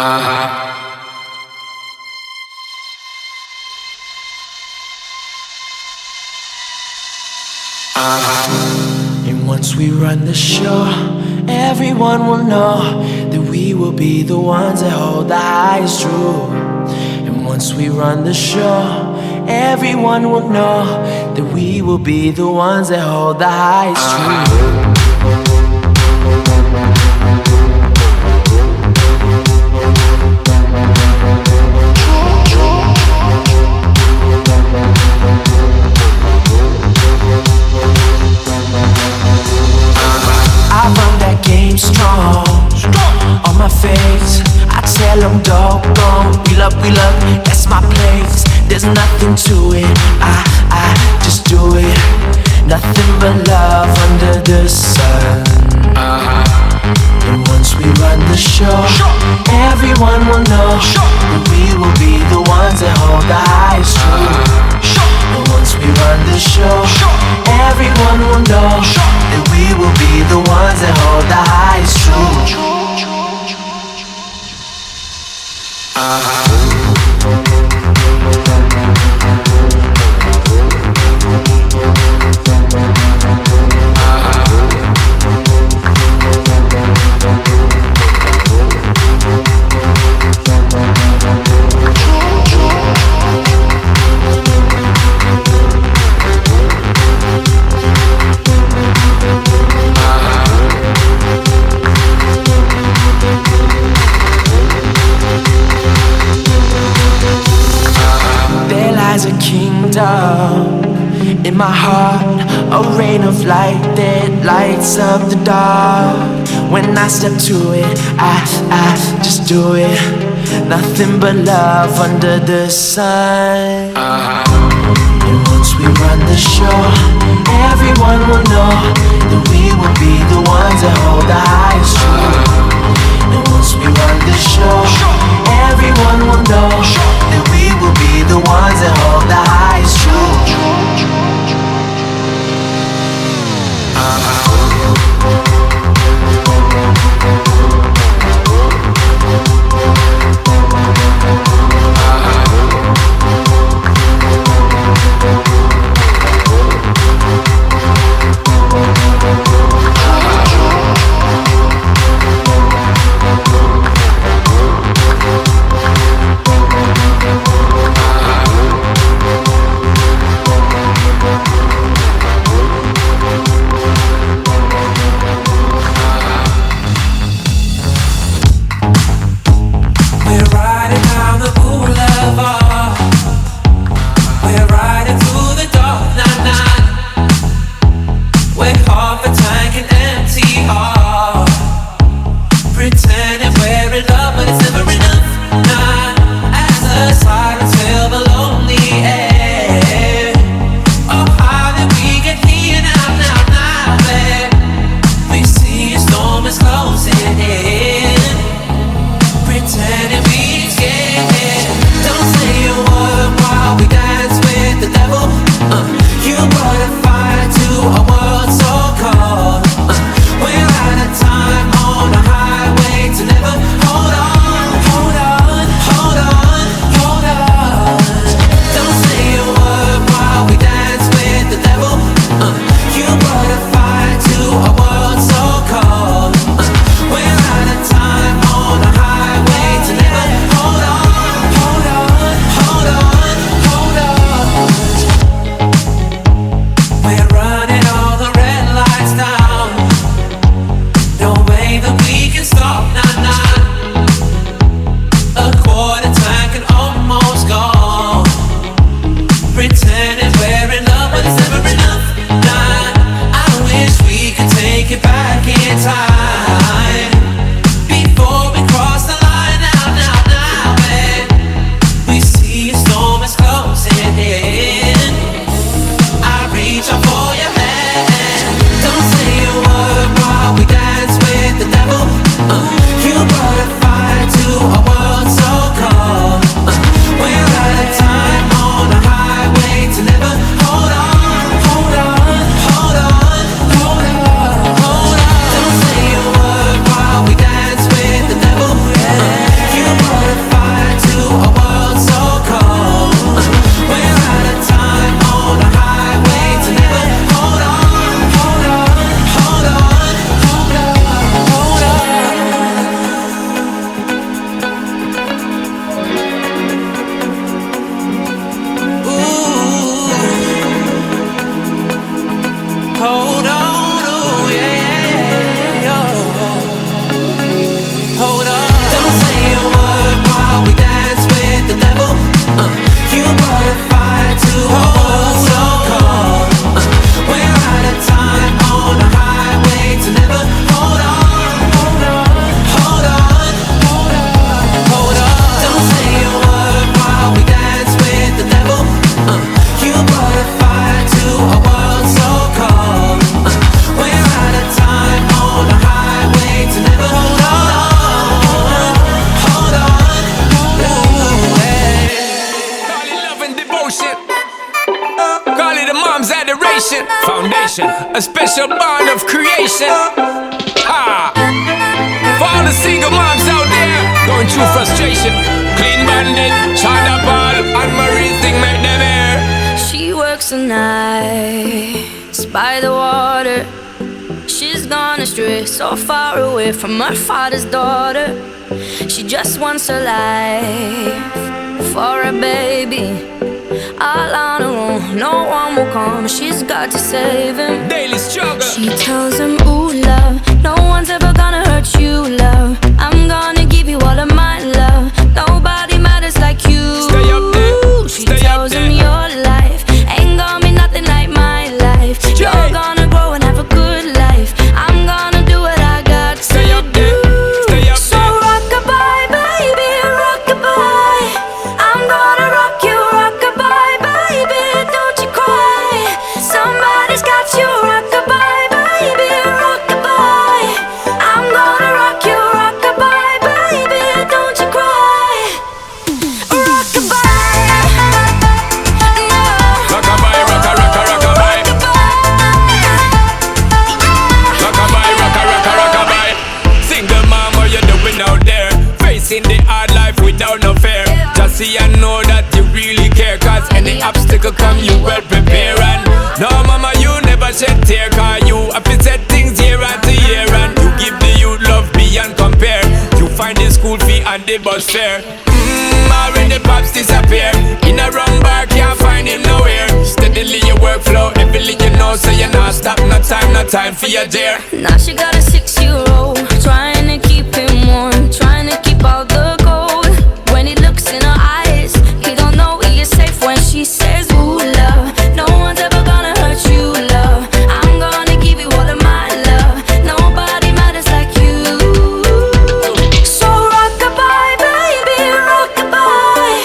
And once we run the show, everyone will know that we will be the ones that hold the highest truth. And once we run the show, everyone will know that we will be the ones that hold the highest truth. Strong, on my face, I tell them don't go. Wheel up, that's my place. There's nothing to it, I just do it. Nothing but love under the sun. And once we run the show, everyone will know that we will be the ones that hold the highest truth. And once we run the show, everyone will know that we will be the ones that hold the highest truth. A kingdom in my heart, a rain of light that lights up the dark. When I step to it, I just do it. Nothing but love under the sun. And once we run the show, everyone will know that we will be the ones that hold the highest truth. And once we run the show, everyone will know that we will be the ones that hold the highest truth. nation, a special bond of creation. Ha! For all the single moms out there going through frustration, Clean Bandit, China Paul, and Marie thing make them air. She works the nights by the water. She's gone astray, so far away from her father's daughter. She just wants her life for a baby. All on her own, no one will come. She's got to save him. Daily struggle. She tells him, ooh, love, no one's ever gonna hurt you, love. I'm gonna give you all of my love. Nobody matters like you. Stay up there. She tells him your life ain't gonna be nothing like my life. You're gonna grow and have a good life. I'm gonna do what I got to Stay up there. Stay up so there. rock-a-bye, baby, rock-a-bye. I'm gonna rock you, rock-a-bye, baby, don't you cry. Somebody's got you, rock-a-bye, baby, rock-a-bye. I'm gonna rock you, rock-a-bye, baby, don't you cry. Rock-a-bye, no. Rock-a-bye, rock-a-rock-a, rock-a-bye. Rock-a-bye, rock-a-rock-a, rock-a-bye. Single mom, what you doing out there? Facing the hard life without no fear. Just see and know that you really care, cause any obstacle come you well prepare. And no mama, you never shed tear, cause you have to set things year after year. And you give the youth love beyond compare. You find the school fee and the bus fare. Already pops disappear. In a wrong bar, can't find him nowhere. Steadily your workflow, everything you know, so you're not stop, no time for your dear. Now she got a 6-year-old, trying to keep him warm, trying to keep out the cold. When he looks in her eyes, he don't know he is safe when she says, ooh, love, no one's ever gonna hurt you, love. I'm gonna give you all of my love. Nobody matters like you. So rock-a-bye, baby, rock-a-bye.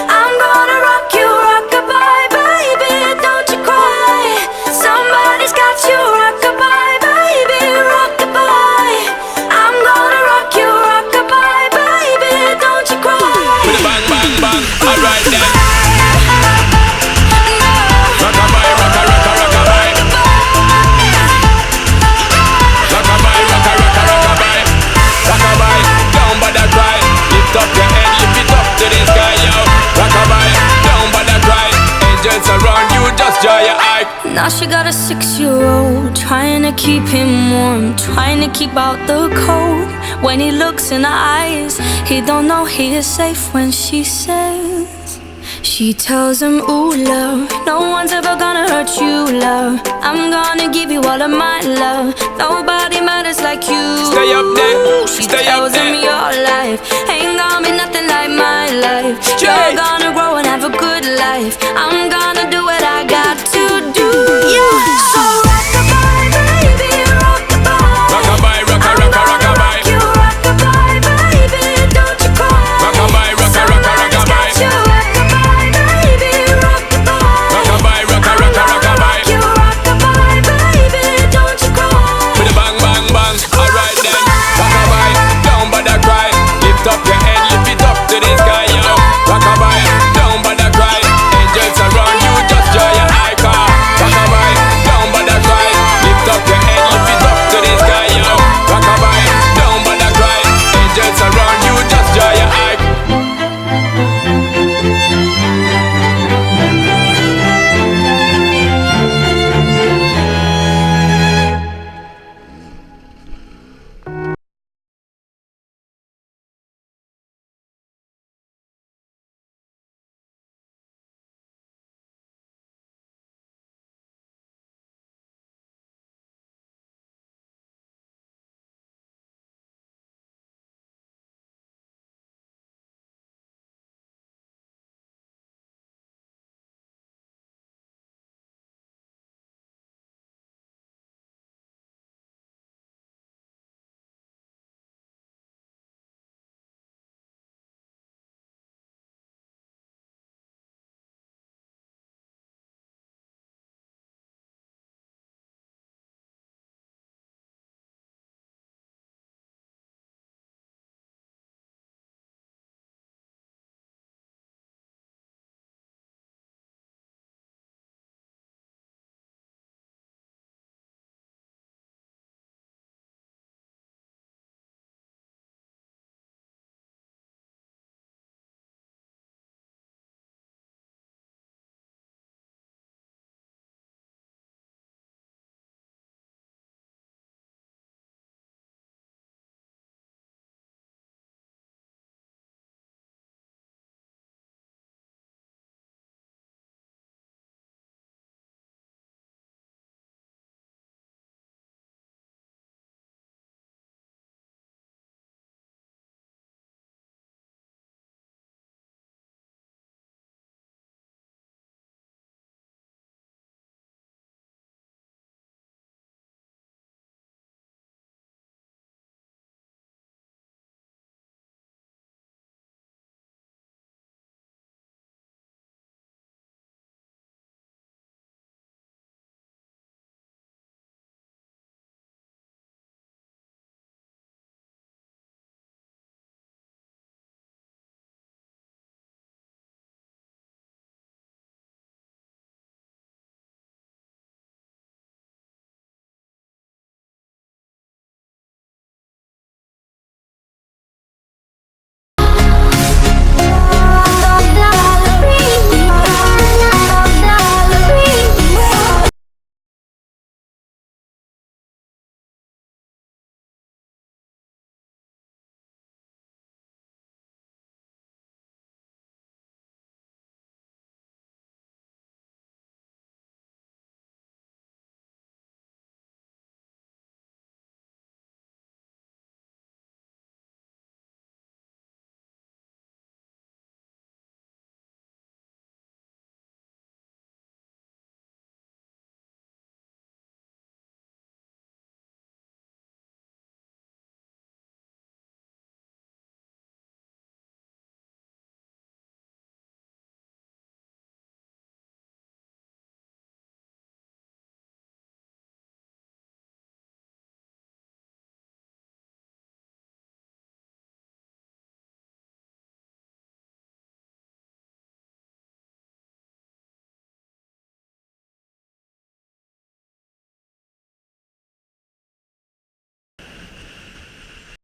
I'm gonna rock you, rock-a-bye, baby, don't you cry. Somebody's got you, rock-a-bye, baby, rock-a-bye. I'm gonna rock you, rock-a-bye, baby, don't you cry. With a bang, bang, bang, alright then. Rock-a-bye, rock-a-rock-a, rock-a-bye. Rock-a-bye, rock-a-rock-a, rock-a-bye. Rock-a-bye, down by the cry. Lift up your head, lift it up to the sky, yo. Rock-a-bye, down by the cry. Angels around you, just dry your eye. Now she got a 6-year-old, trying to keep him warm, trying to keep out the cold. When he looks in her eyes, he don't know he is safe when she says. She tells him, ooh, love, no one's ever gonna hurt you, love. I'm gonna give you all of my love. Nobody matters like you. Stay up there, She stay tells up there. him your life ain't gonna be nothing like my life. You're gonna grow and have a good life. I'm